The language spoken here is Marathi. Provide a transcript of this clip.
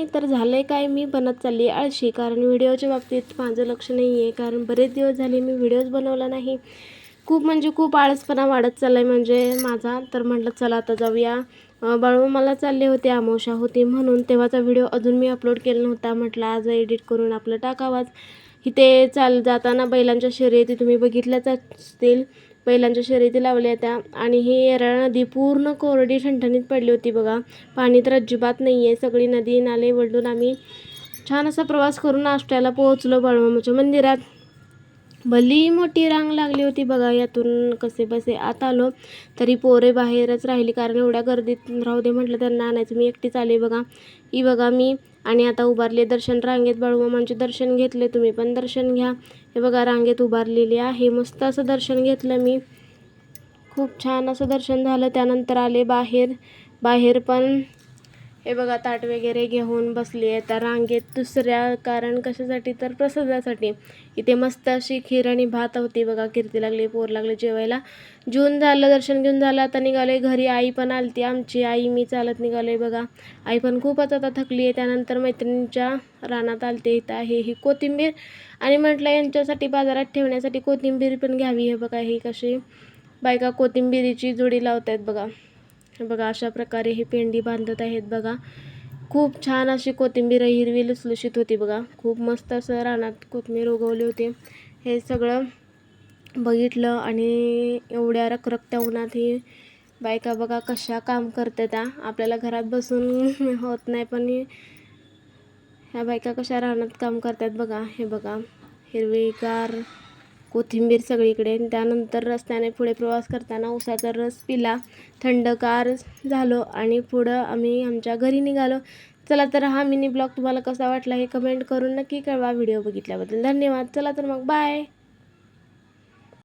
नाही तर झालं आहे काय, मी बनत चालली आळशी. कारण व्हिडिओच्या बाबतीत माझं लक्ष नाही आहे, कारण बरेच दिवस झाले मी व्हिडिओज बनवला नाही. खूप म्हणजे खूप आळसपणा वाढत चालला आहे म्हणजे माझा. तर म्हटलं चला आता जाऊया. बाळूमामाला चालले होते, अमावस्या होती म्हणून. तेव्हाचा व्हिडिओ अजून मी अपलोड केला नव्हता. म्हटलं आज एडिट करून आपलं टाकावाच. इथे जाताना बैलांच्या शर्यती तुम्ही बघितल्याच असतील. बैलांच्या शर्यती लावल्या त्या. आणि ही येरळा नदी पूर्ण कोरडी ठणठणीत पडली होती बघा. पाणी तर अजिबात नाही आहे. सगळी नदी नाले वळून आम्ही छान असा प्रवास करून आष्ट्याला पोहोचलो बाळूमामाच्या मंदिरात. भली मोठी रांग लागली होती बघा. यातून कसे बसे आत आलो तरी पोरे बाहेरच राहिली, कारण एवढ्या गर्दीत राहू दे म्हटलं त्यांना आणायचं. मी एकटीच आले बघा. ही बघा मी. आणि आता उभारले दर्शन रांगेत. बाळूमामांचे दर्शन घेतले, तुम्ही पण दर्शन घ्या. हे बघा रांगेत उभारलेली आहे. मस्त असं दर्शन घेतलं मी. खूप छान असं दर्शन झालं. त्यानंतर आले बाहेर पण हे बघा ताट वगैरे घेऊन बसली आहे त्या रांगेत दुसऱ्या. कारण कशासाठी तर प्रसादासाठी. इथे मस्त अशी खीर आणि भात होती बघा. कीर्ती लागली, पोर लागले जेवायला. जेवून झालं, दर्शन घेऊन झालं. आता निघाले घरी. आई पण आलती आमची. आई मी चालत निघालोय बघा. आई पण खूपच आता थकली आहे. त्यानंतर मैत्रिणींच्या रानात आलते. इथं आहे ही कोथिंबीर. आणि म्हटलं यांच्यासाठी बाजारात ठेवण्यासाठी कोथिंबीर पण घ्यावी. हे बघा ही कशी बायका कोथिंबीरीची जोडी लावत आहेत बघा. हे बघा अशा प्रकारे ही पेंडी बांधत आहेत बघा. खूप छान अशी कोथिंबीर हिरवी लुसलुशीत होती बघा. खूप मस्त असं रानात कोथिंबीर उगवली होती. हे सगळं बघितलं आणि एवढ्या रखरखत्या उन्हात ही बायका बघा कशा काम करते त्या. आपल्याला घरात बसून होत नाही, पण ह्या बायका कशा रानात काम करतात बघा. हे बघा हिरवीगार कोथिंबीर सगळीकडे. त्यानंतर रस्त्याने पुढे प्रवास करताना उसाचा रस पिला, थंडगार झालो आणि पुढं आम्ही आमच्या घरी निघालो. चला तर हा मिनी ब्लॉग तुम्हाला कसा वाटला हे कमेंट करून नक्की कळवा. व्हिडिओ बघितल्याबद्दल धन्यवाद. चला तर मग बाय.